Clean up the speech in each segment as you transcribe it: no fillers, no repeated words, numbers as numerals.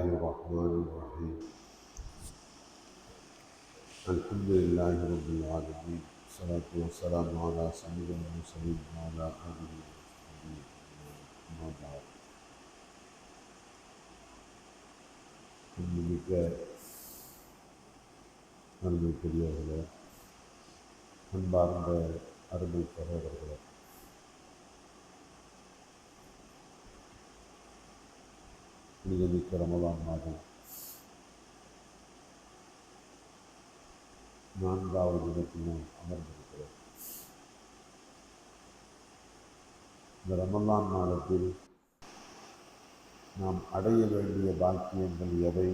الرحمن الرحيم الحمد لله رب العالمين والصلاة والسلام على سيد المرسلين وعلى آله وصحبه أما بعد மிக்க நன்மைக்குரியவர்களே, அன்பார்ந்த அருமை சகோதரர்களே, மிக்க ரமலான் மாதம் 4வது தினத்தில் நாம் அமர்ந்திருக்கிறோம். இந்த ரமலான் மாதத்தில் நாம் அடைய வேண்டிய பாக்கியங்கள் எவை,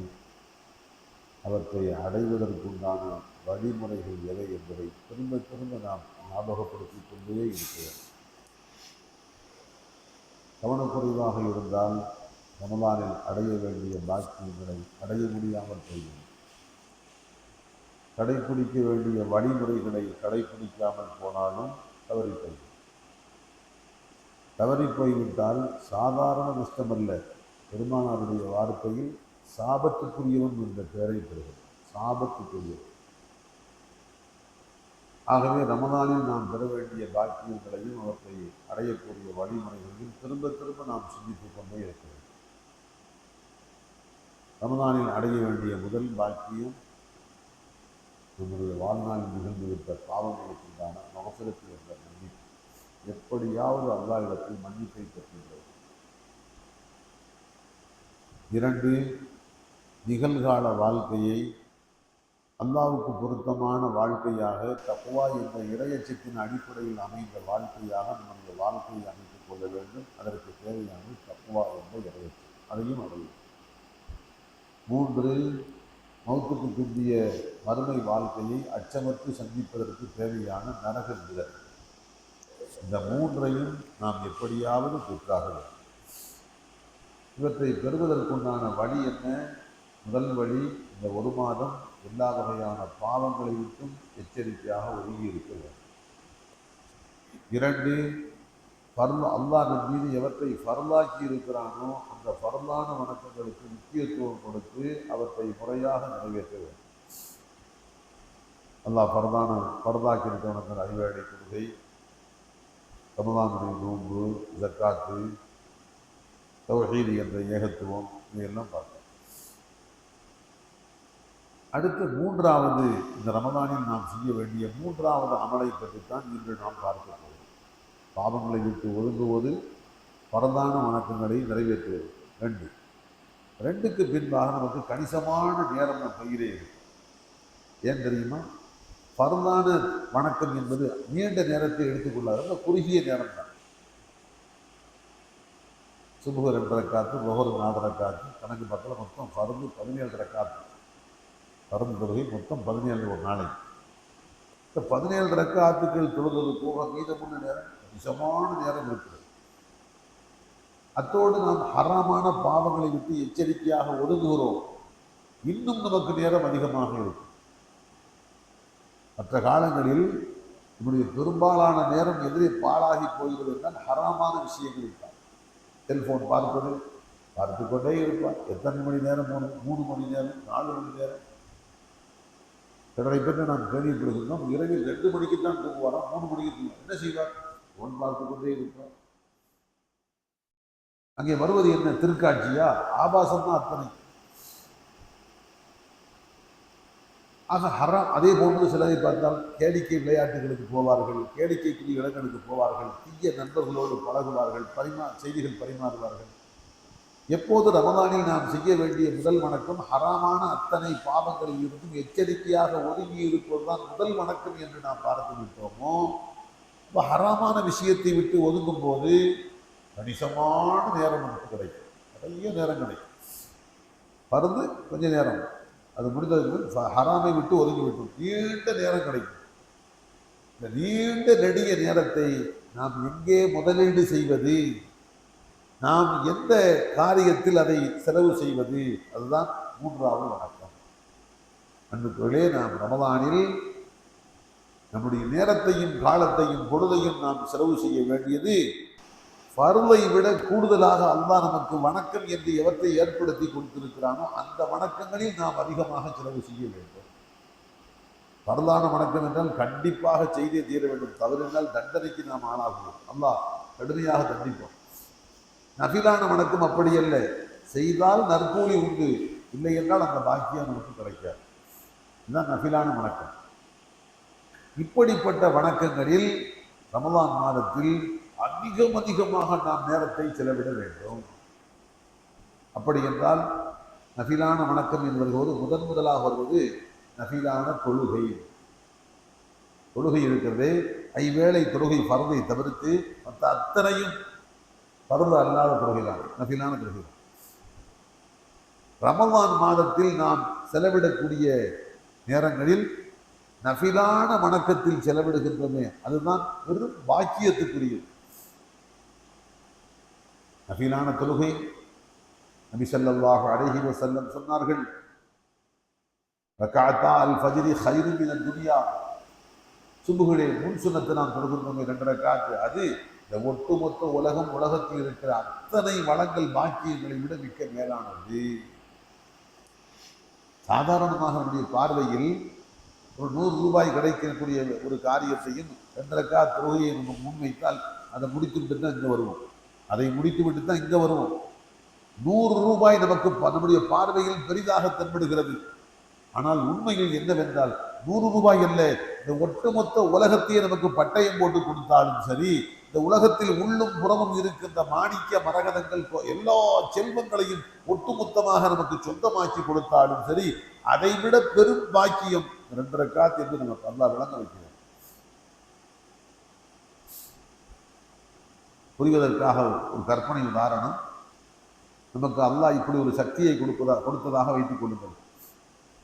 அவற்றை அடைவதற்குண்டான வழிமுறைகள் எவை என்பதை திரும்ப திரும்ப நாம் ஞாபகப்படுத்திக் கொண்டே இருக்கிறோம். கவனக்குறைவாக இருந்தால் ரமலானில் அடைய வேண்டிய பாக்கியங்களை அடைய முடியாமல் போய்விடும். கடைப்பிடிக்க வேண்டிய வழிமுறைகளை கடைப்பிடிக்காமல் போனாலும் தவறி போய்விட்டால் சாதாரண நஷ்டமல்ல, பெருமானாருடைய வார்த்தையில் சாபத்துக்குரியவன் என்ற பெயரை பெறுகிறது. சாபத்துக்குரியவன். ஆகவே ரமலானில் நாம் பெற வேண்டிய பாக்கியங்களையும் அவற்றை அடையக்கூடிய வழிமுறைகளையும் திரும்ப திரும்ப நாம் சிந்தித்துக் கொண்டே இருக்கிறோம். ரமலானில் அடைய வேண்டிய முதல் பாக்கியம் நம்முடைய வாழ்நாளில் நிகழ்ந்துவிட்ட பாவங்களுக்குண்டான மகசரத்து என்ற மன்னிப்பு. எப்படியாவது அல்லாஹ்விடத்தில் மன்னிப்பை பெற்றுள்ளது. 2, நிகழ்கால வாழ்க்கையை அல்லாஹ்வுக்கு பொருத்தமான வாழ்க்கையாக, தக்வா என்ற இறையச்சத்தின் அடிப்படையில் அமைந்த வாழ்க்கையாக நம்முடைய வாழ்க்கையை அமைத்துக் கொள்ள வேண்டும். அதற்கு தேவையான தக்வா என்ற இறையச்சம், அதையும் அடையும். 3, மௌத்துக்கு பிந்திய மறுமை வாழ்க்கையை அச்சமற்று சந்திப்பதற்கு தேவையான நரக விடுதலை. இந்த 3ஐயும் நாம் எப்படியாவது பெற்றாக வேண்டும். இவற்றை பெறுவதற்குண்டான வழி என்ன? முதல் வழி, இந்த ஒரு மாதம் எல்லா வகையான பாவங்களை விட்டும் எச்சரிக்கையாக ஒதுங்கி இருக்க வேண்டும். 2, அல்லாஹ் நம் மீது எவற்றை ஃபர்லாக்கி இருக்கிறானோ அந்த ஃபர்லான வணக்கங்களுக்கு முக்கியத்துவம் கொடுத்து அவற்றை முறையாக நிறைவேற்ற வேண்டும். அல்லாஹ் ஃபர்லாக்கி இருக்கிற வணக்கம், அறிவாளி கொள்கை, ரமலானுடைய நோன்பு, ஜக்காத்து, தௌஹீத் என்ற ஏகத்துவம், இதையெல்லாம் பார்த்தோம். அடுத்து 3வது, இந்த ரமலானில் நாம் செய்ய வேண்டிய 3வது அமலை பற்றித்தான் இன்று நாம் பார்க்க போகிறோம். பாவங்களை விட்டு ஒதுங்குவது, பரந்தான வணக்கங்களை நிறைவேற்றுவது. 2க்கு பின்பாக நமக்கு கணிசமான நேரம் நம் கையிலே இருக்கு. ஏன் தெரியுமா? பரந்தான வணக்கம் என்பது நீண்ட நேரத்தை எடுத்துக்கொள்ளாத குறுகிய நேரம் தான். சுபஹ் 2 ரக்காத்து, லுஹர் 4 ரக்காத்து, கணக்கு பக்கத்தில் மொத்தம் ஃபர்து 17 ரக்காத்து. ஃபர்து தொழுகை மொத்தம் 17 ஒரு நாளைக்கு. இந்த 17 ரக்காத்துக்கள் தொழுவது போக மீதமுள்ள நேரம் கணிசமான நேரம் இருக்கிறது. அத்தோடு நாம் ஹராமான பாவங்களை விட்டு எச்சரிக்கையாக ஒதுங்குகிறோம். இன்னும் நமக்கு நேரம் அதிகமாக இருக்கும். மற்ற காலங்களில் நம்முடைய பெரும்பாலான நேரம் எதிரே பாழாகி போகிறது என்றால் ஹராமான விஷயங்கள் தான். செல்போன் பார்த்து கொண்டே இருப்பார். எத்தனை மணி நேரம்? 3 மணி நேரம், 4 மணி நேரம். சிலரை பற்றி நாம் கேள்விப்படுகின்றோம், இரவில் 2 மணிக்கு தான் தூங்குவாராம், 3 மணிக்கு என்ன செய்வார்? ஃபோன் பார்த்து கொண்டே இருப்பார். அங்கே வருவது என்ன? திருக்காட்சியா? ஆபாசம் தான் அத்தனை. ஆக ஹராம். அதே போன்று சிலரை பார்த்தால் கேளிக்கை விளையாட்டுகளுக்கு போவார்கள், கேளிக்கைக்குரிய இடங்களுக்கு போவார்கள், தீய நண்பர்களோடு பழகுவார்கள், செய்திகள் பரிமாறுவார்கள். எப்போது ரமலானில் நாம் செய்ய வேண்டிய முதல் வணக்கம் ஹராமான அத்தனை பாவங்களில் இருந்தும் எச்சரிக்கையாக ஒதுங்கி இருப்பதுதான் முதல் வணக்கம் என்று நாம் பார்த்து விட்டோமோ, இப்போ ஹராமான விஷயத்தை விட்டு ஒதுங்கும் போது கணிசமான நேரம் நமக்கு கிடைக்கும். நிறைய நேரம் கிடைக்கும். பருந்து கொஞ்சம் நேரம், அது முடிந்ததுக்கு ஹராமை விட்டு ஒதுங்கி விட்டோம், நீண்ட நேரம் கிடைக்கும். இந்த நீண்ட நெடிய நேரத்தை நாம் எங்கே முதலீடு செய்வது, நாம் எந்த காரியத்தில் அதை செலவு செய்வது, அதுதான் 3வது வணக்கம். அன்புக்குள்ளே, நாம் ரமலானில் நம்முடைய நேரத்தையும் காலத்தையும் பொழுதையும் நாம் செலவு செய்ய வேண்டியது ஃபர்லை விட கூடுதலாக அல்லாஹ் நமக்கு வணக்கம் என்று எவற்றை ஏற்படுத்தி கொடுத்திருக்கிறானோ அந்த வணக்கங்களில் நாம் அதிகமாக செலவு செய்ய வேண்டும். பரலான வணக்கம் என்றால் கண்டிப்பாக செய்தே தீர வேண்டும். தவறினால் தண்டனைக்கு நாம் ஆளாகுவோம். அல்லாஹ் கடுமையாக தண்டிப்போம். நஃபிலான வணக்கம் அப்படி அல்ல. செய்தால் நற்கூலி உண்டு, இல்லை என்றால் அந்த பாக்கியம் நமக்கு கிடைக்காது. இதுதான் நஃபிலான வணக்கம். இப்படிப்பட்ட வணக்கங்களில் ரமலான் மாதத்தில் அதிகமாக நாம் நேரத்தை செலவிட வேண்டும். அப்படி என்றால் நஃபிலான வணக்கம் என்பதோடு முதலாக வருவது நஃபிலான தொழுகை. தொழுகை இருக்கிறது. ஐவேளை தொழுகை பரதை தவிர்த்து மற்ற அத்தனையும் பரது அல்லாத தொழுகைதான், நஃபிலான தொழுகை. ரமலான் மாதத்தில் நாம் செலவிடக்கூடிய நேரங்களில் நஃபிலான வணக்கத்தில் செலவிடுகின்றமே அதுதான் வெறும் பாக்கியத்துக்குரியது. நஃபிலான தொழுகை நபி ஸல்லல்லாஹு அலைஹி வஸல்லம் சொன்னார்கள், ரக்அத்தா அல் ஃபஜ்ரி ഖൈറുம் மினத் துன்யா. சுபுஹுடைய முன் சுன்னத்தை நாம் தொழுகின்றோமே 2 ரக்அத், அது இந்த ஒட்டுமொத்த உலகத்தில் இருக்கிற அத்தனை வளங்கள் பாக்கியங்களை விட மிக்க மேலானது. சாதாரணமாக நம்முடைய பார்வையில் ஒரு 100 ரூபாய் கிடைக்கக்கூடிய ஒரு காரியத்தையும் 2 ரக்அத் தொழுகையை நம்ம முன்வைத்தால் அதை முடித்துவிட்டு தான் இங்கே வருவோம். அதை முடித்து விட்டு தான் இங்கே வருவோம். 100 ரூபாய் நமக்கு நம்முடைய பார்வையில் பெரிதாக தென்படுகிறது. ஆனால் உண்மையில் என்னவென்றால் 100 ரூபாய் அல்ல, இந்த ஒட்டுமொத்த உலகத்தையே நமக்கு பட்டயம் போட்டு கொடுத்தாலும் சரி, இந்த உலகத்தில் உள்ளும் புறமும் இருக்கின்ற மாணிக்க மரகதங்கள் எல்லா செல்வங்களையும் ஒட்டுமொத்தமாக நமக்கு சொந்தமாக்கி கொடுத்தாலும் சரி, அதை விட பெரும் பாக்கியம் 2 ரக்அத் என்று நமக்கு அல்லாஹ் விளங்க வைக்கிறார். புரிவதற்காக ஒரு கற்பனை உதாரணம். நமக்கு அல்லாஹ் இப்படி ஒரு சக்தியை கொடுத்ததாக வைத்துக் கொள்ளுங்கள்.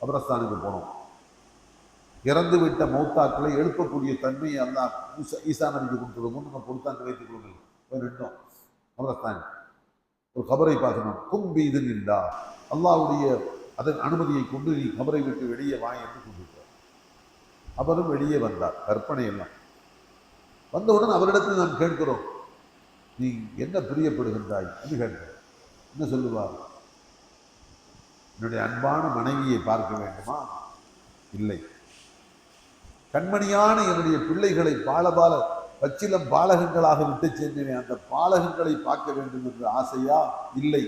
கபரஸ்தானுக்கு போனோம். இறந்து விட்ட மௌத்தாக்களை எழுப்பக்கூடிய தன்மையை அல்லாஹ் ஈசா நபிக்கு கொடுத்ததும் நம்ம கொடுத்தாங்க வைத்துக் கொள்ளுங்கள். போய் நின்றோம் கபரஸ்தான். ஒரு கபரை பார்க்கணும். கும்பி இது இல்லா, அல்லாஹ்வுடைய அதன் அனுமதியை கொண்டு நீ கபரை விட்டு வெளியே வா என்று கூப்பிட்டார். அவரும் வெளியே வந்தார். கற்பனை எல்லாம் வந்தவுடன் அவரிடத்தில் நாம் கேட்கிறோம், நீ என்ன பிரியப்படுகின்றாய் என்று கேட்கிறோம். என்ன சொல்லுவார்? என்னுடைய அன்பான மனைவியை பார்க்க வேண்டுமா? இல்லை. கண்மணியான என்னுடைய பிள்ளைகளை பச்சிலம் பாலகங்களாக விட்டு சென்றேன், அந்த பாலகங்களை பார்க்க வேண்டும் என்ற ஆசையா? இல்லை.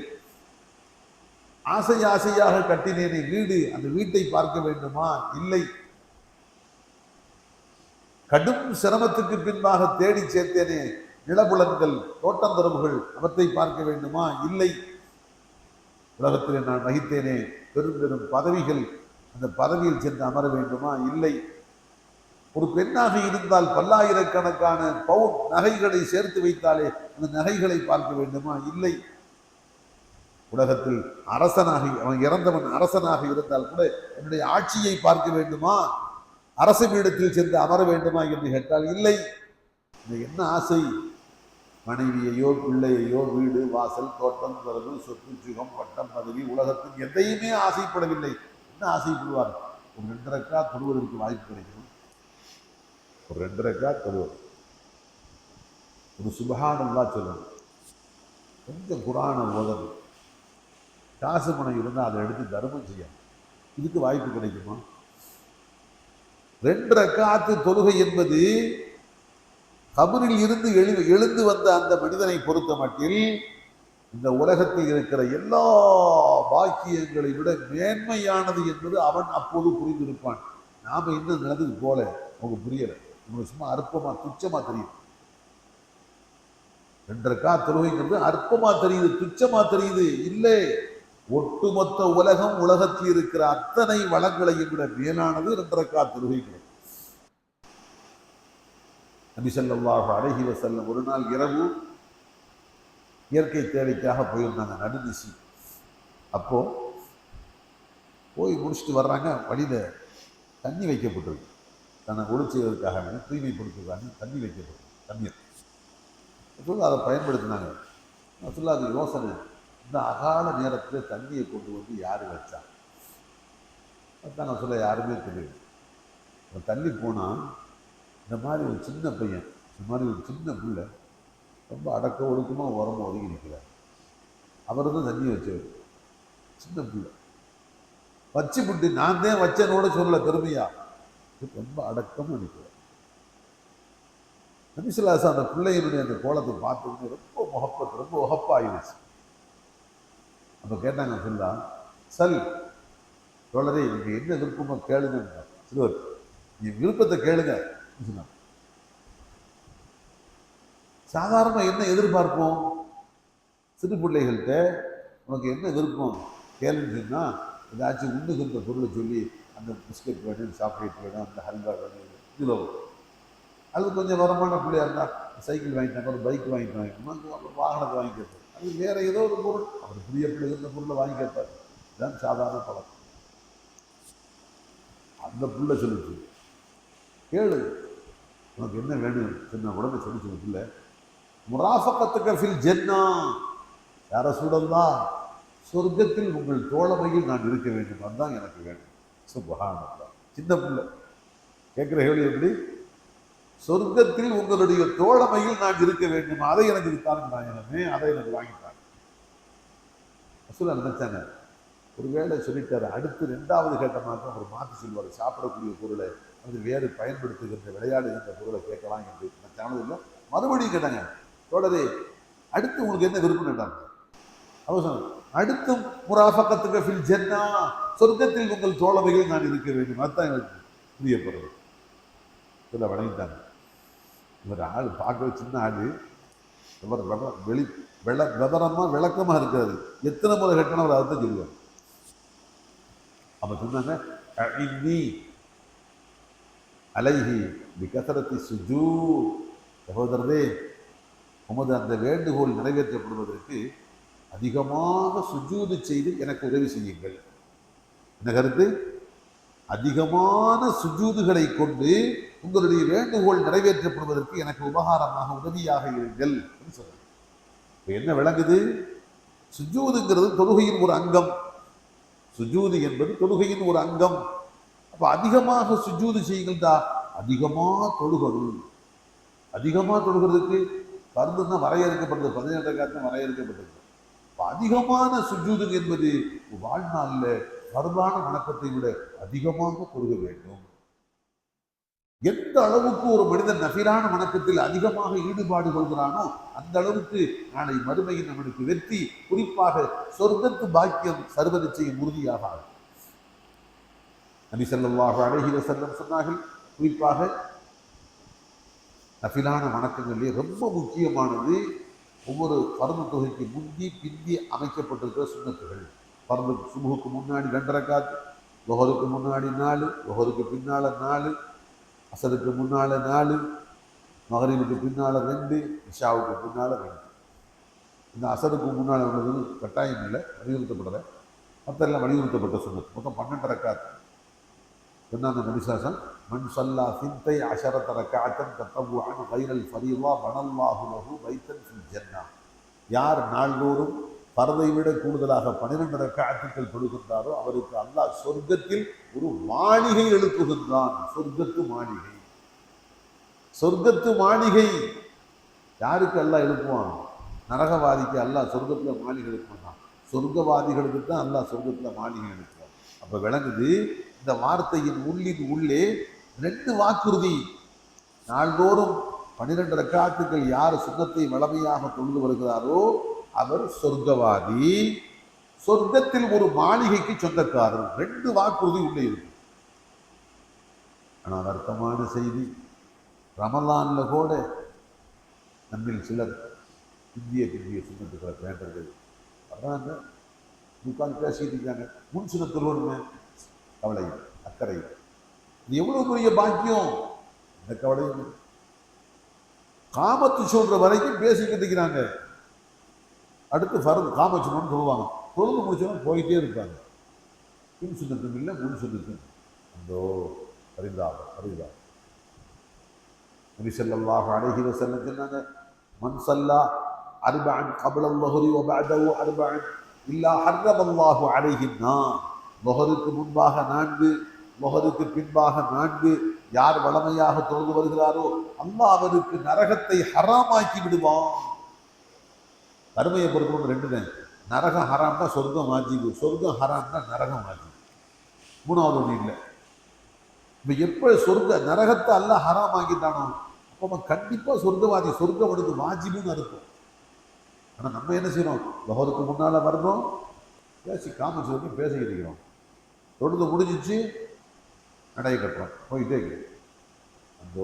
ஆசையாக கட்டினேனே வீடு, அந்த வீட்டை பார்க்க வேண்டுமா? இல்லை. கடும் சிரமத்துக்கு பின்பாக தேடி சேர்த்தேனே நிலபுலன்கள், தோட்டந்தரவுகள், அவற்றை பார்க்க வேண்டுமா? இல்லை. உலகத்தில் நான் வகித்தேனே பெரும் பதவிகள், அந்த பதவியில் சென்று அமர வேண்டுமா? இல்லை. ஒரு பெண்ணாக இருந்தால் பல்லாயிரக்கணக்கான பவுன் நகைகளை சேர்த்து வைத்தாலே அந்த நகைகளை பார்க்க வேண்டுமா? இல்லை. உலகத்தில் அரசனாக, அவன் இறந்தவன் அரசனாக இருந்தால் கூட என்னுடைய ஆட்சியை பார்க்க வேண்டுமா? அரசு பீடத்தில் சென்று அமர வேண்டுமா என்று கேட்டால் இல்லை. என்ன ஆசை? மனைவியையோ பிள்ளையையோ வீடு வாசல் தோட்டம் பிறகு சொத்து சுகம் பட்டம் பதவி, உலகத்துக்கு எதையுமே ஆசைப்படவில்லை. என்ன ஆசைப்படுவார்? ஒரு 2 ரக்அத் தொழுவதற்கு வாய்ப்பு கிடைக்கணும். ஒரு 2 ரக்அத் தொழுவது, ஒரு சுப்ஹானல்லாஹ் சொல்லணும், கொஞ்சம் குர்ஆனை ஓதணும், காசு பணம் இருந்தால் அதை எடுத்து தர்மம் செய்யணும். இதுக்கு வாய்ப்பு கிடைக்குமா? 2 ரக்அத் தொழுகை என்பது கபரில் இருந்து எழுந்து வந்த அந்த மனிதனை பொறுத்த மட்டில் இந்த உலகத்தில் இருக்கிற எல்லா பாக்கியங்களை விட மேன்மையானது என்பது அவன் அப்போது புரிந்திருப்பான். நாம இன்னும் நிலத்துக்கு போல, அவங்க புரியலை. உங்களுக்கு சும்மா அற்பமா துச்சமா தெரியும். 2 ரக்அத் தொழுகைங்கிறது அற்பமா தெரியுது, துச்சமா தெரியுது. இல்லை, ஒட்டுமொத்த உலகத்தில் இருக்கிற அத்தனை வளங்களையும் விட மேலானது 2 ரக்அத் தொழுகை. நபி ஸல்லல்லாஹு அலைஹி வஸல்லம் ஒரு நாள் இரவு இயற்கை தேவைக்காக போயிருந்தாங்க, நடுநிசி. அப்போ போய் முடிச்சுட்டு வர்றாங்க. வழியில தண்ணி வைக்கப்பட்டிருக்கு, தன்னை ஒளி செய்வதற்காக தூய்மைப்படுத்துவதற்காக தண்ணி வைக்கப்பட்டிருக்கு. தண்ணீர் சொல்ல அதை பயன்படுத்தினாங்க. சொல்ல அது யோசனை, இந்த அகால நேரத்தில் தண்ணியை கொண்டு வந்து யார் வச்சா? நான் சொல்ல யாருமே தெரியும். தண்ணி போனால் இந்த மாதிரி ஒரு சின்ன பையன், இந்த மாதிரி ஒரு சின்ன பிள்ளை ரொம்ப அடக்க ஒடுக்கமாக உரமாக ஒதுங்கி நிற்கிறார். அவர் தான் தண்ணி வச்சவர், சின்ன பிள்ளை வச்சு விட்டு நான் தான் வச்சனோட சொல்ல பெருமையா, ரொம்ப அடக்கமாக நிற்கிறார். நபிசுல்லாஸ் அந்த பிள்ளையினுடைய அந்த கோலத்தை பார்த்தோன்னே ரொம்ப முகப்பத்து, ரொம்ப உகப்பாயிருச்சு. அப்போ கேட்டாங்க சொல்லா, சல் தோழரே நீங்க என்ன விருப்பமோ கேளுங்க. சிறுவர் நீ விருப்பத்தை கேளுங்க. சாதாரண என்ன எதிர்பார்ப்போம் சிறு பிள்ளைகள்கிட்ட, உனக்கு என்ன விருப்பம் கேளுன்னு சொன்னா ஏதாச்சும் உண்ணுகின்ற பொருளை சொல்லி, அந்த பிஸ்கட் வேணும், சாக்லேட் வேணும், அந்த ஹல்வா வேணும், இதில் அது கொஞ்சம் வரமான பிள்ளையா இருந்தால் சைக்கிள் வாங்கிட்டாங்க, ஒரு பைக் வாங்கிட்டாங்க, அப்புறம் வாகனத்தை வாங்கி கேட்பார். அது வேற ஏதோ ஒரு பொருள், அவர் புதிய பிள்ளைகள் இந்த பொருளை வாங்கி கேட்பார். இதுதான் சாதாரண பழக்கம். அந்த புள்ள சொல்லிச்சு, கேளு உனக்கு என்ன வேணும் சொன்ன உடனே சொல்லிச்சு பிள்ளை, முராஃபகத்துக்க ஃபில் ஜன்னா, யார சூழல்லாம் சொர்க்கத்தில் உங்கள் தோழமையில் நான் இருக்க வேண்டும், அதுதான் எனக்கு வேணும். சுப்ஹானல்லாஹ். சின்ன பிள்ளை கேட்குற கேள்வி எப்படி, சொர்க்கத்தில் உங்களுடைய தோழமையில் நான் இருக்க வேண்டும், அதை எனக்கு தாருங்க, அதை எனக்கு வாங்கிட்டாங்க. ரசூலுல்லாஹ் நினைச்சாங்க ஒருவேளை சொல்லிட்டாரு, அடுத்து 2வது கட்டமாக அவர் மாற்றி சொல்வார், சாப்பிடக்கூடிய பொருளை அது வேறு பயன்படுத்துகின்ற விளையாடுகின்ற பொருளை கேட்கலாம் என்று நினைச்சானதில்லை. மறுபடியும் கேட்டாங்க, தோழரே அடுத்து உங்களுக்கு என்ன விருப்பம் கேட்டாங்க. அவர் சொன்னார், அடுத்தும் முராஃபகத்துக்க ஃபில் ஜன்னா, சொர்க்கத்தில் உங்கள் தோழமையில் நான் இருக்க வேண்டும், அதுதான் எனக்கு புரியப்படுறது. இதில் வணங்கிட்டாங்க. இவர் ஆள் பார்க்கவே சின்ன ஆள், இவர் விவரமாக விளக்கமாக இருக்காது, எத்தனை முறை கட்டணும் அவர் அதுதான் சொல்லுவார். அப்போ சொன்னாங்க, அலைஹி பிகஸரத்தி சுஜூத், சகோதரரே உமது அந்த வேண்டுகோள் நிறைவேற்றப்படுவதற்கு அதிகமாக சுஜூது செய்து எனக்கு உதவி செய்யுங்கள். என்ன கருத்து, அதிகமான சுஜூதுகளை கொண்டு உங்களுடைய வேண்டுகோள் நிறைவேற்றப்படுவதற்கு எனக்கு உபகாரமாக உதவியாக இருங்கள் என்று சொல்றாங்க. இப்போ என்ன விளங்குது, சுஜூதுங்கிறது தொழுகையின் ஒரு அங்கம், சுஜூது என்பது தொழுகையின் ஒரு அங்கம். அப்ப அதிகமாக சுஜூது செய்யுங்கள்டா, அதிகமாக தொழுகணும். அதிகமாக தொழுகிறதுக்கு பருந்துன்னா வரையறுக்கப்பட்டது, 17 ரக்காத் வரையறுக்கப்பட்டது. அதிகமான சுஜூது என்பது வாழ்நாளில் பருவான வணக்கத்தை விட அதிகமாக தொழுக வேண்டும். எந்த அளவுக்கு ஒரு மனிதன் நஃபிலான வணக்கத்தில் அதிகமாக ஈடுபாடு கொள்கிறானோ அந்த அளவுக்கு நாளை மறுமையில் நம்மளுக்கு வெற்றி, குறிப்பாக சொர்க்கத்து பாக்கியம் சர்வ நிச்சயம் உறுதியாக ஆகும். நபி ஸல்லல்லாஹு அலைஹி வஸல்லம் சொன்னார்கள், குறிப்பாக நஃபிலான வணக்கங்களிலே ரொம்ப முக்கியமானது ஒவ்வொரு பர்து தொகைக்கு முந்தி பிந்தி அமைக்கப்பட்டிருக்கிற சுன்னத்துகள். பர்து சுபுக்கு முன்னாடி 2 ரக்காத், லுஹருக்கு முன்னாடி 4, லுஹருக்கு பின்னால 4, அசருக்கு முன்னால 4, மகரிபுக்கு பின்னால 2, இஷாவுக்கு பின்னால 2. இந்த அசருக்கு முன்னால் உள்ளது கட்டாயம் இல்லை, வலியுறுத்தப்படலை, மற்றெல்லாம் வலியுறுத்தப்பட்ட சுன்னத். மொத்தம் 12 ரக்காத். சொன்னாங்க நபிசாசன், மன் ஸல்லா 12 ரக்அத்தன் தத்தவுஅன் கைரல் ஃபரீதா பனல்லாஹு லஹு பைத்தன் ஃபில் ஜன்னா. யார் நாள்தோறும் பரதை விட கூடுதலாக 12 ரக்அத்துகள் தொழுகின்றாரோ அவருக்கு அல்லாஹ் சொர்க்கத்தில் ஒரு மாளிகை எழுப்புகின்றான். சொர்க்கத்து மாளிகை, சொர்க்கத்து மாளிகை. யாருக்கு அல்லாஹ் எழுப்புவான்? நரகவாதிக்கு அல்லாஹ் சொர்க்கத்தில் மாளிகை எழுப்புவான். சொர்க்கவாதிகளுக்கு தான் அல்லாஹ் சொர்க்கத்தில் மாளிகை எழுப்புவான். அப்போ விளங்குது, இந்த வார்த்தையின் உள்ளே 2 வாக்குறுதி. நாள்தோறும் 12 ரக்காத்துக்கள் யார் சுன்னத்தை வளமையாக தொழுது வருகிறாரோ அவர் சொர்க்கவாதி, சொர்க்கத்தில் ஒரு மாளிகைக்கு சொந்தக்காரர். 2 வாக்குறுதி உள்ளே இருக்கு. ஆனால் அர்த்தமான செய்தி, ரமலான்ல கூட நம்மில் சிலர் இந்திய சுண்ணத்துக்களை பேண்டர்கள் வர்றாங்க, உட்காந்து பேசிட்டு இருக்காங்க. முன் சுண்ணத்துலோடுமே கவலை அக்கறை, இது எவ்வளவு பெரிய பாக்கியம். இந்த கவலையும் காமத்து சொல்ற வரைக்கும் பேசிக்கிட்டு இருக்கிறாங்க. அடுத்து ஃபர்து காமத்து சொல்லணும்னு சொல்லுவாங்க, தொழுது முடிச்சவங்க போயிட்டே இருப்பாங்க. பின் சுண்ணத்தும் இல்லை, முன் சுண்ணத்தும் அந்தோ பரிதாபம். நபி ஸல்லல்லாஹு அலைஹி வஸல்லம் சொன்னாங்க, மன் ஸல்லா அர்பஅன் கப்ல ظஹரி வ பஅதஹு அர்பஅன் இல்லா ஹர்ரமல்லாஹு அலைஹி நார். ظஹருக்கு முன்பாக 4, ظஹருக்கு பின்பாக 4 யார் வளமையாக தொழுது வருகிறாரோ அல்லாஹ் அவருக்கு நரகத்தை ஹராமாக்கி விடுவான். வறுமையை பொறுத்தவரை ரெண்டு தான். நரகம் ஹராம்னா சொர்க்கம் வாஜிபு, சொர்க்கம் ஹராம்னா நரகம் வாஜிபு. மூணாவது ஒன்று இல்லை. இப்போ எப்போ நரகத்தை அல்லாஹ் ஹராம் ஆக்கிட்டானோ அப்போ கண்டிப்பாக சொர்க்கவாதி, சொர்க்கம் அவனுக்கு வாஜிபுன்னு இருக்கும். ஆனால் நம்ம என்ன செய்யணும்? லோகத்துக்கு முன்னால் வரணும், பேசி காமன் சொல்லி பேசிக்கிறோம், தொழுது முடிஞ்சிச்சு நடைய கட்டுறோம், போயிட்டே இருக்கிறோம். அந்த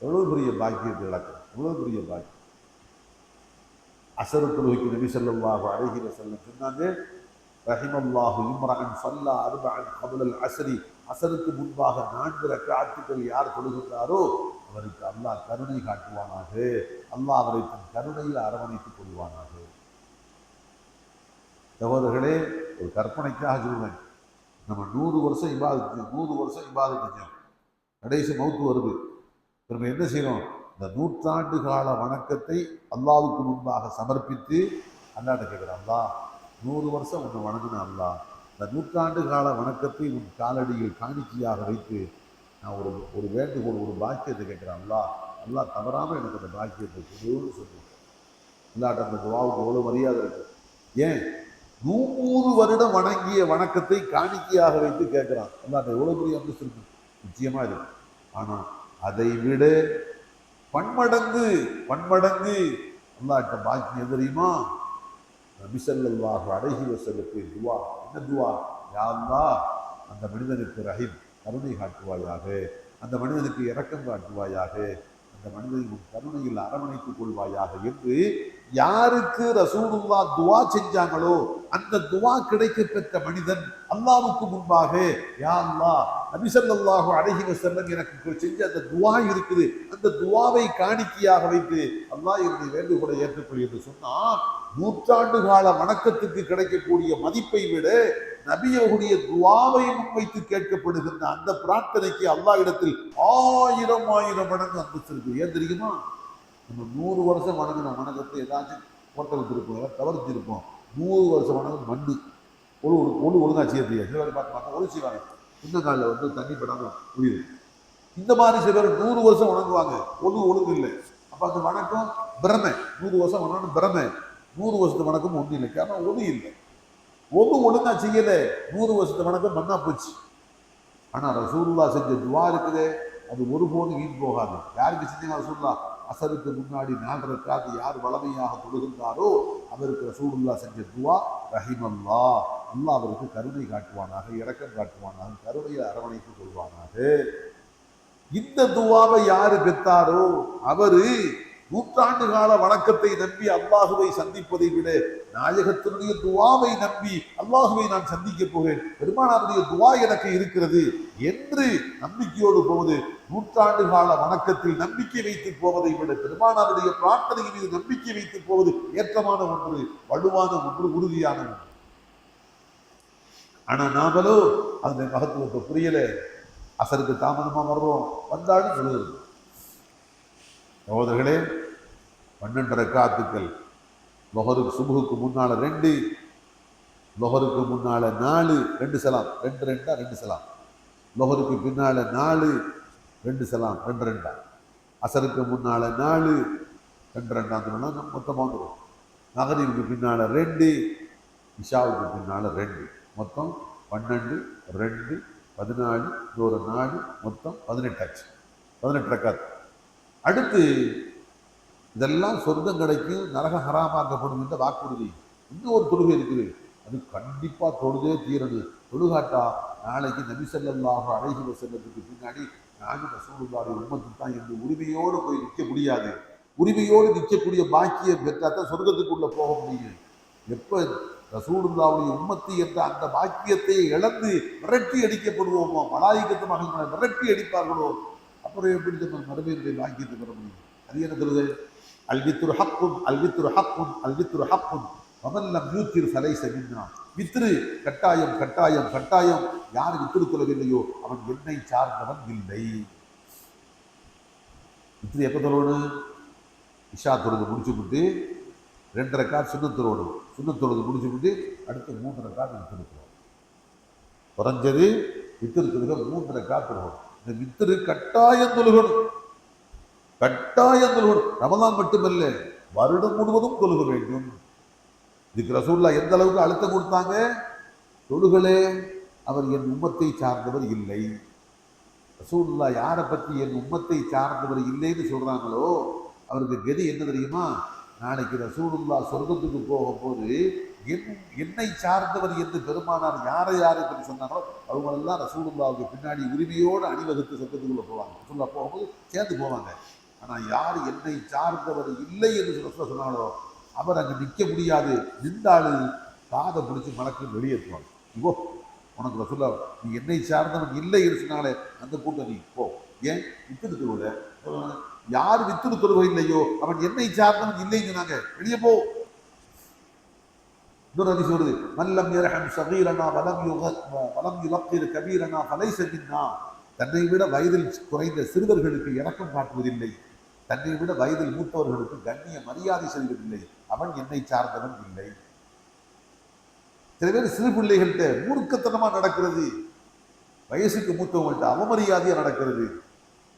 எவ்வளோ பெரிய பாக்கியத்தை இழக்கிறோம், எவ்வளோ பெரிய பாக்கியம். அசரு தொழுகைக்கு நபி ஸல்லல்லாஹு அலைஹி வஸல்லம் சொன்னாங்க, ரஹிமல்லாஹு இம்ரஅன் ஸல்லா அர்பஅன் கப்லல் அஸ்ரி, அசருக்கு முன்பாக 4 ரக்அத்துகள் யார் தொழுகின்றாரோ அவருக்கு அல்லாஹ் கருணை காட்டுவானாக, அல்லாஹ் அவரை தன் கருணையில் அரவணைத்துக் கொள்வானாக. சகோதரர்களே, ஒரு கற்பனைக்காக சொல்வேன், நம்ம 100 வருஷம் இபாதத் செஞ்சோம், 100 வருஷம் இபாதத் செஞ்சோம், கடைசி மௌத்து வருது. நம்ம என்ன செய்யணும்? இந்த 100 ஆண்டு கால வணக்கத்தை அல்லாஹ்வுக்கு முன்பாக சமர்ப்பித்து அல்லாஹ்ட்ட கேட்குறோம், அல்லாஹ் 100 வருஷம் உன்னை வணங்கின அல்லாஹ், இந்த 100 ஆண்டு கால வணக்கத்தை உன் காலடியில் காணிக்கையாக வைத்து நான் ஒரு வேண்டுகோள், ஒரு பாக்கியத்தை கேட்குறேன் அல்லாஹ், அல்லாஹ் தவறாமல் எனக்கு அந்த பாக்கியத்தை கொடுன்னு சொல்லுவேன். அல்லாஹ்ட்ட அந்த துஆவுக்கு எவ்வளோ மரியாதை இருக்கு. ஏன் 100 வருடம் வணங்கிய வணக்கத்தை காணிக்கையாக வைத்து கேட்குறான். அல்லாஹ்ட்ட எவ்வளோ பெரிய அந்தஸ்து இருக்கு, நிச்சயமாக இருக்கு. ஆனால் அதை விட பன்மடங்கு அல்லாஹ்ட்ட பாக்கியம் தெரியுமா? நபி ஸல்லல்லாஹு அலைஹி வஸல்லம் துஆ. என்ன துஆ? யா அல்லாஹ், அந்த மனிதனுக்கு ரஹீம், கருணை காட்டுவாயாக, அந்த மனிதனுக்கு இரக்கம் காட்டுவாயாக, அந்த மனிதனை உன் கருணையில் அரவணைத்துக் கொள்வாயாக என்று யாருக்கு ரசூலுல்லாஹ் துஆ செஞ்சாங்களோ அந்த துஆ கிடைக்க பெற்ற மனிதன் அல்லாஹ்வுக்கு முன்பாக, யா அல்லாஹ், நபி ஸல்லல்லாஹு அலைஹி வஸல்லம் எனக்கு செஞ்ச அந்த துஆ இருக்குது, அந்த துஆவை காணிக்கையாக வைத்து அல்லாஹ் என்னுடைய வேண்டுகோளை ஏற்றுக்கொள் என்று சொன்னா, 100 ஆண்டு கால வணக்கத்துக்கு கிடைக்கக்கூடிய மதிப்பை விட நபியவுடைய துஆவை முன்வைத்து கேட்கப்படுகின்ற அந்த பிரார்த்தனைக்கு அல்லாஹ் இடத்தில் 1000 மடங்கு அந்தஸ்து இருக்கு. ஏன் தெரியுமா? நம்ம 100 வருஷம் வணங்கின வணக்கத்தை ஏதாச்சும் போட்ட வச்சிருப்போம், தவறுத்திருப்போம். 100 வருஷம் வணக்கம் மண்டு ஒழுங்கா செய்ய தெரியாது. சில பேர் பார்த்து ஒழு செய்வாங்க, சின்ன காலில் தண்ணி படாமல் புரியுது. இந்த மாதிரி சில பேர் 100 வருஷம் வணங்குவாங்க, ஒழுங்கு இல்லை. அப்போ அந்த வணக்கம் பிரமை, 100 வருஷம் வணக்கம் பிரமை, 100 வருஷத்து வணக்கம் ஒன்றும் இல்லை. காரணம் ஒழு இல்லை, ஒழுங்கா செய்யலை, 100 வருஷத்து வணக்கம் மண்ணா போச்சு. ஆனால் ரசூலுல்லாஹ் செஞ்ச துஆ இருக்குதே, அது ஒருபோதும் வீண் போகாது. யாருக்கு செஞ்சீங்க? ரசூலுல்லாஹ் அசருக்கு முன்னாடி 4 ரக்காத் யார் வளமையாக தொழுகின்றாரோ அவருக்கு ரசூலுல்லாஹ் செஞ்ச துஆ, ரஹிமல்லாஹ், அல்லாஹ் அவருக்கு கருணை காட்டுவானாக, இரக்கம் காட்டுவானாக, கருணையை அரவணைத்துக் கொள்வானாக. இந்த துஆவை யாரு பெற்றாரோ அவரு 100 ஆண்டு கால வணக்கத்தை நம்பி அல்லாஹுவை சந்திப்பதை விட நாயகத்தினுடைய துஆவை நம்பி அல்லாஹுவை நான் சந்திக்க போகிறேன், பெருமானாருடைய துஆ எனக்கு இருக்கிறது என்று நம்பிக்கையோடு போவது, 100 ஆண்டு கால வணக்கத்தில் நம்பிக்கை வைத்து போவதை விட பெருமானாருடைய பிரார்த்தனை மீது நம்பிக்கை வைத்து போவது ஏற்றமான ஒன்று, வலுவான ஒன்று, உறுதியான ஒன்று. ஆனா நாமளோ அந்த மகத்துவத்தை புரியல, அசருக்கு தாமதமா வர்றோம், வந்தாலும் சொல்லுது. சகோதரர்களே, 12 ரக்காத்துக்கள், லொஹருக்கு சுபுகுக்கு முன்னால 2, லொஹருக்கு முன்னால 4, 2 சலாம், 2 2 சலாம், லொஹருக்கு பின்னால 4, 2 சலாம், 2 2, அசருக்கு முன்னால 4, 2 2 மொத்தமாக வந்துடும். மகரிபுக்கு பின்னால 2, இஷாவுக்கு பின்னால 2, மொத்தம் 12 2 14 4, மொத்தம் 18 ஆச்சு. 18 ரக்காத். அடுத்து இதெல்லாம் சொர்க்கம் கிடைக்கும், நரக ஹராமாக்கப்படும் என்ற வாக்குறுதி. இன்னும் ஒரு தொழுகை இருக்குது, அது கண்டிப்பா தொழுதே தீரணும். தொழுகாட்டா நாளைக்கு நபி ஸல்லல்லாஹு அலைஹி வஸல்லத்துக்கு பின்னாடி நானும் ரசூலுல்லாஹி உம்மத்து தான் என்று உரிமையோடு போய் நிற்க முடியாது. உரிமையோடு நிற்கக்கூடிய பாக்கியம் பெற்றாதான் சொர்க்கத்துக்குள்ள போக முடியும். எப்ப ரசூலுல்லாஹுடைய உம்மத்து என்ற அந்த பாக்கியத்தை இழந்து விரட்டி அடிக்கப்படுவோமோ, மலாயிகத்து மகன்களை விரட்டி அடிப்பார்களோ, அப்புறம் எப்படி நம்ம மறுமையினுடைய பாக்கியத்தை பெற முடியும்? அது என்ன சொல்லுது? அல்வித்ரு ஹக்குன் அல்வித்ரு ஹக்குன் அல்வித்ரு ஹக்குன் வமல்லம் யூத்திர் ஃபலைஸ மின்னா. வித்ரு கட்டாயம் கட்டாயம் கட்டாயம், யார் வித்ரு தொழவில்லையோ அவன் என்னை சார்ந்தவன் இல்லை. வித்ரு எப்போ தொழணும்? இஷா தொழுது முடிச்சு விட்டு 2 ரக்காத் சுன்னத்தொழுது, சுன்னத்தொழுது முடிச்சு விட்டு அடுத்து 3 ரக்காத் வித்ரு தொழுவோம். குறைஞ்சது வித்ரு தொழுக 3 ரக்காத் தொழுவோம். இந்த வித்ரு கட்டாயம் தொழுகணும், கட்டாயம் தொழுகணும். ரமலான் மட்டுமல்ல, வருடம் முழுவதும் தொழுக வேண்டும். இதுக்கு ரசூலுல்லாஹ் எந்த அளவுக்கு அழுத்தம் கொடுத்தாங்க? தொழுகளே, அவர் என் உம்மத்தை சார்ந்தவர் இல்லை. ரசூலுல்லாஹ் யாரை பற்றி என் உம்மத்தை சார்ந்தவர் இல்லைன்னு சொல்றாங்களோ அவருக்கு கதி என்ன தெரியுமா? நாளைக்கு ரசூலுல்லாஹ் சொர்க்கத்துக்கு போகும்போது என்னை சார்ந்தவர் என்று பெருமானார் யாரை பற்றி சொன்னாங்களோ அவங்களெல்லாம் ரசூலுல்லாவுக்கு பின்னாடி உரிமையோடு அணிவகுத்து சொர்க்கத்துக்குள்ள போவாங்க. ரசூலுல்லாஹ் போகும்போது சேர்ந்து போவாங்க. ஆனால் யார் என்னை சார்ந்தவர் இல்லை என்று சொன்னாங்களோ அவர் அங்கே நிற்க முடியாது. நின்றாலு காதை பிடிச்சி மலக்கு வெளியேற்றுவாங்க. இவோ உனக்கு ரசூலுல்லாஹ் நீ என்னை சார்ந்தவன் இல்லை என்று சொன்னாலே அந்த கூட்டம் நீ போ. ஏன் வித்துடு தொழுவ? யார் வித்துடு தொழுவ இல்லையோ அவன் என்னை சார்ந்தவன் இல்லைன்னு சொன்னாங்க, வெளியே போ. இன்னொரு ஹதீஸ் வருது, மல்லம் யர்ஹம் ஸகீரனா வலம் யுலக்கிர் கபீரனா ஃபலைஸ மின்னா. தன்னை விட வயதில் குறைந்த சிறுவர்களுக்கு இரக்கம் காட்டுவதில்லை, தன்னை விட வயதில் மூத்தவர்களுக்கு கண்ணிய மரியாதை செய்வதில்லை, அவன் என்னை சார்ந்தவன் இல்லை. சில பேர் சிறு பிள்ளைகள்கிட்ட மூர்க்கத்தனமா நடக்கிறது, வயசுக்கு மூத்தவங்கள்ட்ட அவமரியாதையா நடக்கிறது,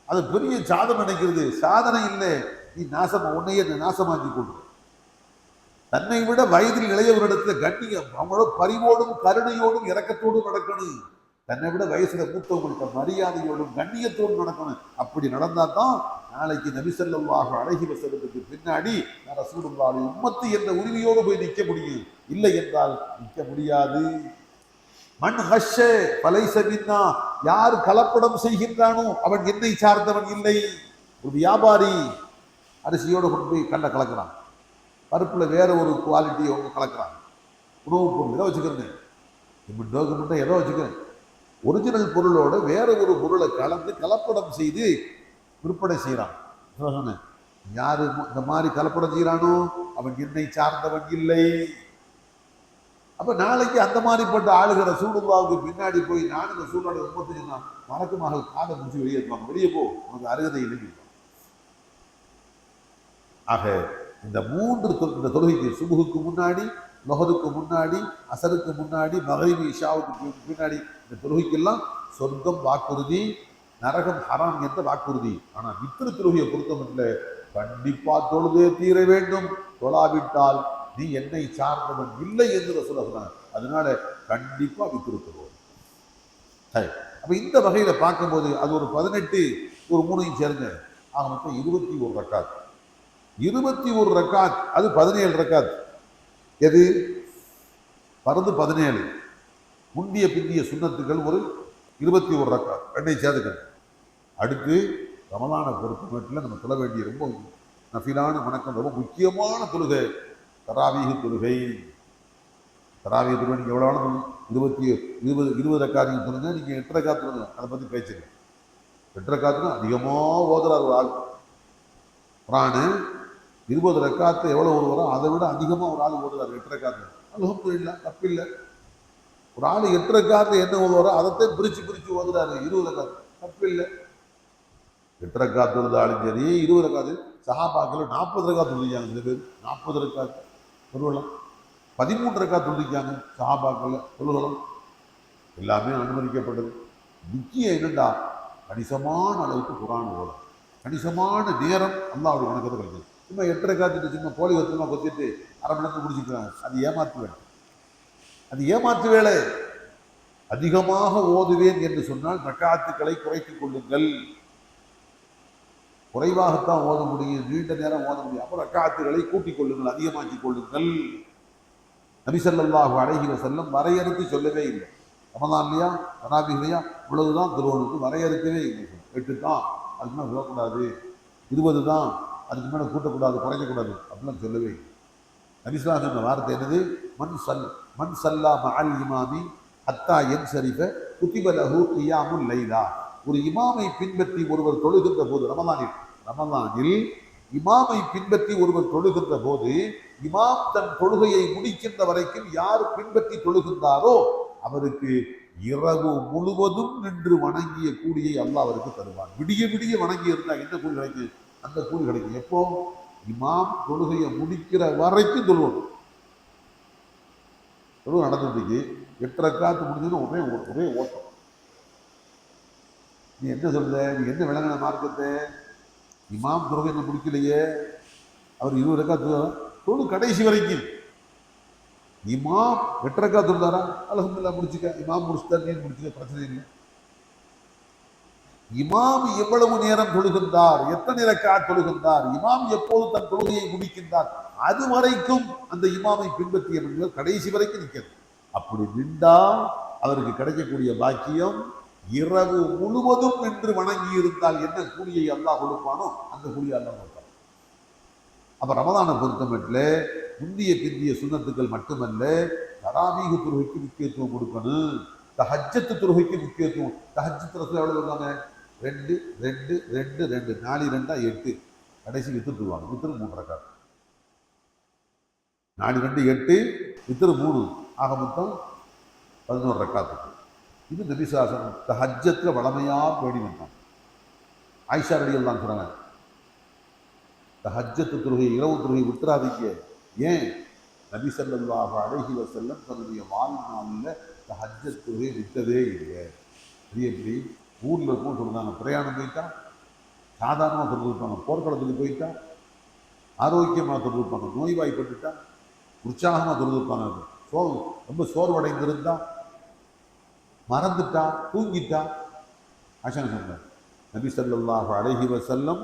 அது பெரிய சாதனை நினைக்கிறது. சாதனை இல்லை, நீ உன்னையே நாசமாக்கி கொள்ற. தன்னை விட வயதில் இளையவரிடத்துல கண்ணியம், அவங்களோட பரிவோடும் கருணையோடும் இரக்கத்தோடும் நடக்கணும். தன்னை விட வயசுல மூத்தவங்கள்ட்ட மரியாதையோடும் கண்ணியத்தோடும் நடக்கணும். அப்படி நடந்தா தான் நாளைக்கு நபி ஸல்லல்லாஹு அலைஹி வஸல்லத்துக்கு பின்னாடி ரசூலுல்லாஹி உம்மத்து என்ற உரிமையோடு போய் நிற்க முடியும். இல்லை என்றால் நிற்க முடியாது. மன் ஹஷ்ஷ ஃபலைஸ மின்னா. யார் கலப்படம் செய்கின்றானோ அவன் என்னை சார்ந்தவன் இல்லை. ஒரு வியாபாரி அரிசியோடு கொண்டு போய் கல்ல கலக்கிறான், பருப்புல வேற ஒரு குவாலிட்டி அவங்க கலக்கிறாங்க. உணவுப் பொருள் எதோ வச்சுக்கிறேன், மட்டும் எதோ வச்சுக்கிறேன், ஒரிஜினல் பொருளோட வேற ஒரு பொருளை கலந்து கலப்படம் செய்து விற்பனை செய்யறான். யாரு இந்த மாதிரி கலப்படம் செய்யறானோ அவன் என்னை சார்ந்தவன் இல்லை. அப்ப நாளைக்கு அந்த மாதிரிப்பட்ட ஆளுகிற ரசூலுல்லாஹ்வுக்கு பின்னாடி போய் நான் இந்த சூழ்நிலை உம்மத்து சொன்னா மலக்குமாக காதை முடிச்சு வெளியேற்றுவாங்க. வெளியே போ, உனக்கு அருகதை இல்லை. ஆக இந்த இந்த தொழுகைக்கு சுபுகுக்கு முன்னாடி, லொஹருக்கு முன்னாடி, அசருக்கு முன்னாடி, மகரிபி இஷாவுக்கு பின்னாடி இந்த தொழுகைக்கெல்லாம் சொர்க்கம் வாக்குறுதி, நரகம் ஹராம் என்ற வாக்குறுதி. ஆனா வித்திரு தொழுகையை பொறுத்தமட்டில் கண்டிப்பா தொழுதே தீர வேண்டும், தொழாவிட்டால் நீ என்னை சார்ந்தவன் இல்லை என்று சொன்னாங்க. அதனால கண்டிப்பா வித்திரு தொழுவோம். அப்ப இந்த வகையில பார்க்கும்போது அது ஒரு 18, ஒரு 3 சேர்ந்து ஆக மொத்தம் 21 ரக்காத். 21 ரக்காத், அது 17 ரக்காத். எது பரந்து 17, முந்திய பிந்திய சுன்னத்துகள் ஒரு 21 ரக்காத், 2 சேர்த்துக்கள். அடுத்து ரமலானை பொறுத்த மட்டும் நம்ம தொழ வேண்டிய ரொம்ப நஃபிலான வணக்கம், ரொம்ப முக்கியமான தொழுகை தராவீஹ் தொழுகை. தராவீஹ் தொழுகை நீங்கள் எவ்வளோ வேணும் 20 ரக்காத் நீங்கள் தொழுங்க, நீங்கள் 8 ரக்காத் தொழுங்க, அதை பற்றி பேசுங்க. 8 ரக்காத்துனா அதிகமாக ஓதுறாரு ஒரு ஆள். குர்ஆனு 20 ரக்காத்து எவ்வளோ ஓதுறோம் அதை விட அதிகமாக ஒரு ஆள் ஓதுறாரு 8 ரக்காத்து. அல்ஹம்துலில்லாஹ், தப்பில்லை. ஒரு ஆள் 8 ரக்காத்து என்ன ஓதுவாரோ அதைத்தான் பிரித்து ஓதுறாரு 20 ரக்காத்து, தப்பில்லை. 8 ரக்காத்து தொழுதாலும் சரி, 20 ரக்காத்து. சஹாபாக்கள் 40 ரக்காத்து தொழுதிக்காங்க. சில பேர் 40 ரக்காத்து தொழுகலாம், 13 ரக்காத்து தொழுதிக்காங்க சஹாபாக்கள் தொழுகலாம். எல்லாமே அனுமதிக்கப்பட்டது. முக்கியம் என்னண்டா, கணிசமான அளவுக்கு குர்ஆன் ஓதும், கணிசமான நேரம் அல்லாஹ்வுடைய வணக்கத்தை கிடைக்குது. சும்மா 8 ரக்காத்து சும்மா போலி வத்தமாக கொத்திட்டு அரை மணி நேரத்துக்கு முடிச்சுக்கிறாங்க. அது ஏமாற்று வேலை, அது ஏமாற்று வேலை. அதிகமாக ஓதுவேன் என்று சொன்னால் ரக்காத்துக்களை குறைத்துக் கொள்ளுங்கள். குறைவாகத்தான் ஓத முடியும், நீண்ட நேரம் ஓத முடியும். அப்போ ரக்காத்துக்களை கூட்டிக் கொள்ளுங்கள், அதிகமாக்கிக் கொள்ளுங்கள். நபி ஸல்லல்லாஹு அலைஹி வஸல்லம் வரையறுத்து சொல்லவே இல்லை. ரமதான்லையா தராவீஹ்லையா இவ்வளவுதான் திருவள்ளுக்கு வரையறுக்கவே இல்லை. 8 தான், அதுக்கு மேலே சொல்லக்கூடாது, 20 தான், அதுக்கு மேலே கூட்டக்கூடாது, குறைக்கக்கூடாது அப்படிலாம் சொல்லவே இல்லை. நபி ஸல்லல்லாஹு அலைஹி வஸல்லம் வார்த்தை என்னது? மன் சல்லா மஅல் இமாமி ஹத்தா யன்சரிஃப குதிப லஹு கியாமுல் லைலா. ஒரு இமாமை பின்பற்றி ஒருவர் தொழுகின்ற போது, ரமலானில் இமாமை பின்பற்றி ஒருவர் தொழுகின்ற போது, இமாம் தன் தொழுகையை முடிக்கின்ற வரைக்கும் யார் பின்பற்றி தொழுகின்றாரோ அவருக்கு இரவு முழுவதும் நின்று வணங்கிய கூலியை அல்லாஹ் அவருக்கு தருவான். விடிய விடிய வணங்கி இருந்தால் என்ன கூலி கிடைக்கும்? அந்த கூலி கிடைக்கும். எப்போ? இமாம் தொழுகையை முடிக்கிற வரைக்கும் தொழுவணும். தொழுகை நடந்துருக்கு, 8 ரக்காத்து முடிஞ்சதுன்னு ஒரே ஓட்டம். நீ என்ன சொல்ற? நீ என்ன விளங்கின மார்க்கத்தை? இமாம் தொழுகை என்ன முடிக்கலையே, அவர் 20 ரக்காத்து தொழு கடைசி வரைக்கும். இமாம் 8 ரக்காத்து தொழுதாரா, அல்ஹம்துலில்லாஹ் முடிச்சுக்க, இமாம் முடிச்சுட்டார், நீ முடிச்சுக்க, பிரச்சனை இல்லை. இமாம் எவ்வளவு நேரம் தொழுகின்றார், எத்தனை ரக்காத் தொழுகின்றார், இமாம் எப்போது தன் தொழுகையை முடிக்கின்றார், அது வரைக்கும் அந்த இமாமை பின்பற்றிய கடைசி வரைக்கும் நிற்கிறது. அப்படி நின்றால் அவருக்கு கிடைக்கக்கூடிய பாக்கியம் இரவு முழுவதும் நின்று வணங்கி இருந்தால் என்ன கூலியை அல்லாஹ் கொடுப்பானோ அந்த கூலியை அல்லாஹ் கொடுப்பான். அப்ப ரமதானை பொறுத்தமட்டில் முந்திய பிந்திய சுன்னத்துக்கள் மட்டுமல்ல, தராவீஹ் தொழுகைக்கு முக்கியத்துவம் கொடுக்கணும், தஹஜ்ஜத் தொழுகைக்கு முக்கியத்துவம். தஹஜ்ஜத் ரசூல் எவ்வளவு இருக்காங்க? 2 2 2 2 4 2 8, கடைசி வித்துட்டுருவாங்க. வித்துரு 3 ரக்காத், 4 2 8, வித்துரு 3, ஆக மொத்தம் 11 ரக்காத்துக்கு. இது நபி ஸல்லல்லாஹு அலைஹி வஸல்லம் தஹஜ்ஜத்ல வளமையா பேணி வந்தாங்க. ஆயிஷா ரலியல்லாஹு அன்ஹா சொல்றாங்க, தஹஜ்ஜத் தொழுகை, இரவு தொழுகை விட்டுறாதீங்க. ஏன்? நபி ஸல்லல்லாஹு அலைஹி வஸல்லம் தன்னுடைய வாழ்நாளில் தஹஜ்ஜத் தொழுகை விட்டதே இல்லை. அது எப்படி? ஊரில் இருக்கும் சொல்கிறாங்க, பிரயாணம் போயிட்டா சாதாரணமாக தொழுதுருப்பாங்க, போர்க்களத்துக்கு போயிட்டா ஆரோக்கியமாக தொழுதுருப்பாங்க, நோய்வாய்ப்பட்டுட்டா உற்சாகமாக தொழுதுருப்பாங்க, ரொம்ப சோர்வடைந்திருந்தா, மறந்துட்டா, தூங்கிட்டா. ஆஷா சொன்னார், நபி ஸல்லல்லாஹு அலைஹி வஸல்லம்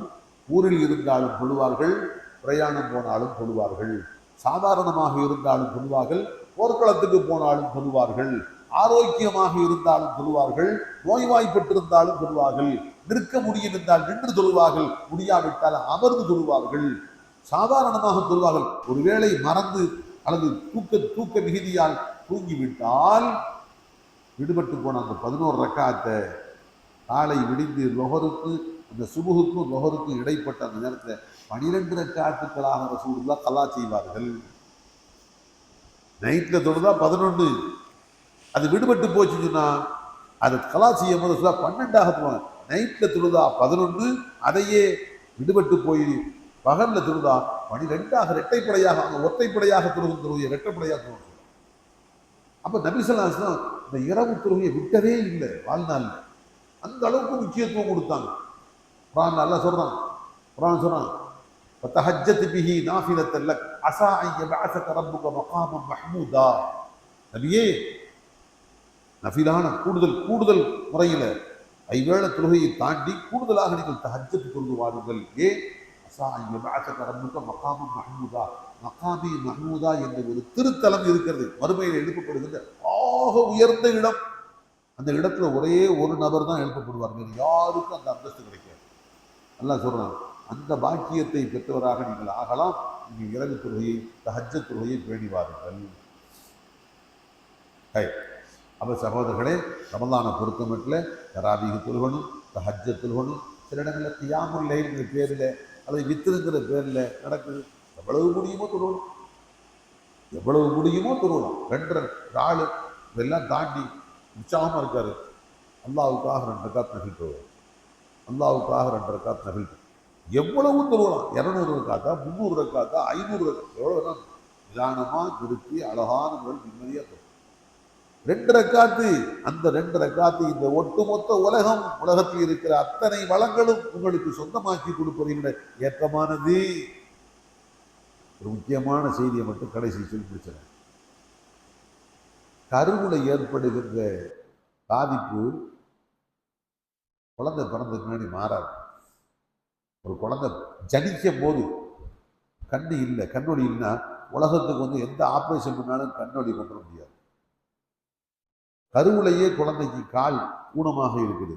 ஊரில் இருந்தாலும் தொழுவார்கள், பிரயாணம் போனாலும் தொழுவார்கள், சாதாரணமாக இருந்தாலும் தொழுவார்கள், போர்க்களத்துக்கு போனாலும் தொழுவார்கள், ஆரோக்கியமாக இருந்தாலும் தொழுவார்கள், நோய்வாய்ப்பட்டிருந்தாலும் தொழுவார்கள், நிற்க முடியிருந்தால் நின்று தொழுவார்கள், முடியாவிட்டால் அமர்ந்து தொழுவார்கள், சாதாரணமாக தொழுவார்கள். ஒருவேளை மறந்து அல்லது தூக்க மிகுதியால் தூங்கிவிட்டால் விடுபட்டு போன அந்த 11 ரக்காத்தை காலை விடிந்து லொஹருக்கு, அந்த சுபுகுக்கும் லொஹருக்கும் இடைப்பட்ட அந்த நேரத்தில் 12 ரக்காத்துக்களாக ரசூலுல்லாஹ் கலா செய்வார்கள். நைட்டில் தொழுதா 11, அது விடுபட்டு போச்சுன்னா அது கலா செய்யும் போது 12ஆக போவாங்க. நைட்டில் தொழுதா 11, அதையே விடுபட்டு போய் பகலில் தொழுதா 12ஆக, இரட்டைப்படையாக, அவங்க ஒற்றைப்படையாக தொழுகும் தொழுகையை இரட்டைப்படையாக தொழுகும். அப்போ நபி ஸல்லல்லாஹு அலைஹி வஸல்லம் இந்த இரவு தொழுகையை விட்டதே இல்லை வாழ்நாளில். அந்த அளவுக்கு முக்கியத்துவம் கொடுத்தாங்க. குர்ஆன் அல்லாஹ் சொல்றான், குர்ஆன் சொல்றான், ஃபதஹஜ்ஜத் பிஹி நாஃபிலத்தன் லக் அஸா அன் யபஅஸக ரப்புக மகாமன் மஹ்மூதா. நபியே, நஃபிலான கூடுதல் முறையில் ஐவேளை தொழுகையை தாண்டி கூடுதலாக நீங்கள் தஹஜ்ஜத் தொழுது வாருங்கள். ஏன்? அஸா அன் யபஅஸக ரப்புக மகாமன் மஹ்மூதா, மகாமி மஹ்மூதா என்ற ஒரு திருத்தலம் இருக்கிறது, மறுமையில் எழுப்பப்படுகின்ற ஆக உயர்ந்த இடம். அந்த இடத்துல ஒரே ஒரு நபர் தான் எழுப்பப்படுவார், வேறு யாருக்கும் அந்த அந்தஸ்து கிடைக்காது. அல்லாஹ் சொல்றான், அந்த பாக்கியத்தை பெற்றவராக நீங்கள் ஆகலாம், நீங்கள் இரவு தொழுகையை, தஹஜ்ஜத் தொழுகையை பேணி வாருங்கள். அப்போ சகோதரர்களே, ரமலானை பொறுத்தமட்டில் தராவீஹ் தொழுகணும், தஹஜ்ஜத் தொழுகணும். சில இடங்களில் கியாமுல் லைல்ங்கிற பேரில் அல்லது வித்ருங்கிற பேரில் நடக்குது. எவ்வளவு முடியுமோ தொழுகணும், எவ்வளவு முடியுமோ தொழுகலாம். 2 நாள் இதெல்லாம் தாண்டி உற்சாகமாக இருக்காரு, அல்லாவுக்காக 2 ரக்காத் நஃபில் தொழுவார், அல்லாவுக்காக 2 ரக்காத் நஃபில், எவ்வளவு தொழுகலாம். 200 ரக்காத்தா, 300 ரக்காத்தா, 500 ரக்காத்தா, எவ்வளோ நிதானமாக நிறுத்தி அழகான முறையில் நிம்மதியாக தொழும். 2 ரக்காத்து, அந்த 2 ரக்காத்து இந்த ஒட்டுமொத்த உலகத்தில் இருக்கிற அத்தனை வளங்களும் உங்களுக்கு சொந்தமாக்கி கொடுப்பதை விட ஏற்றமானது. ஒரு முக்கியமான செய்தியை மட்டும் கடைசி சொல்லி பிடிச்சேன். கருவுல ஏற்படுகின்ற பாதிப்பு குழந்தை பிறந்ததுக்கு முன்னாடி மாறாது. ஒரு குழந்தை ஜனிக்கும் போது கண்ணு இல்லை, கண்ணொடி இல்லைன்னா உலகத்துக்கு எந்த ஆப்ரேஷன் பண்ணாலும் கண்ணொடி கொண்டு வர முடியாது. கருவுலையே குழந்தைக்கு கால் ஊனமாக இருக்குது,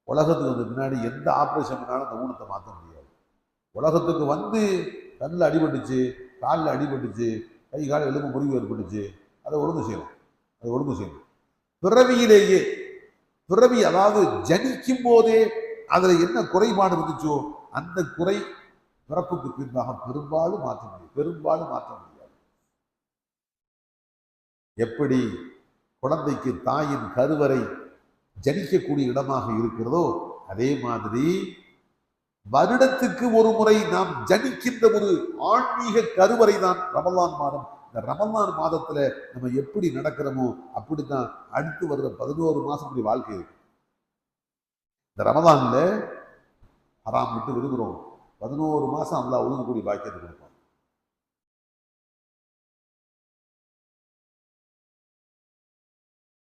உலகத்துக்கு முன்னாடி எந்த ஆப்ரேஷன் பண்ணாலும் அந்த ஊனத்தை மாற்ற முடியாது. உலகத்துக்கு கண்ணில் அடிபட்டுச்சு, காலில் அடிபட்டுச்சு, கை கால் எலும்பு முறிவு ஏற்பட்டுச்சு, அதை ஒழுங்கு செய்யணும். பிறவியிலேயே, பிறவி அதாவது ஜனிக்கும் போதே அதில் என்ன குறைபாடு இருந்துச்சோ அந்த குறை பிறப்புக்கு பின்பாக பெரும்பாலும் மாற்ற முடியாது. எப்படி குழந்தைக்கு தாயின் கருவறை ஜனிக்கக்கூடிய இடமாக இருக்கிறதோ, அதே மாதிரி வருடத்துக்கு ஒரு முறை நாம் ஜனிக்கின்ற ஒரு ஆன்மீக கருவறை தான் ரமலான் மாதம். இந்த ரமலான் மாதத்துல நம்ம எப்படி நடக்கிறோமோ அப்படித்தான் அடுத்து வருகிற 11 மாசம் வாழ்க்கை இருக்கு. இந்த ரமலான்ல ஹராம் விட்டு விரும்புகிறோம், 11 மாதம் அல்லாஹ் உழுகக்கூடிய பாக்கியத்தை கொடுப்பான்.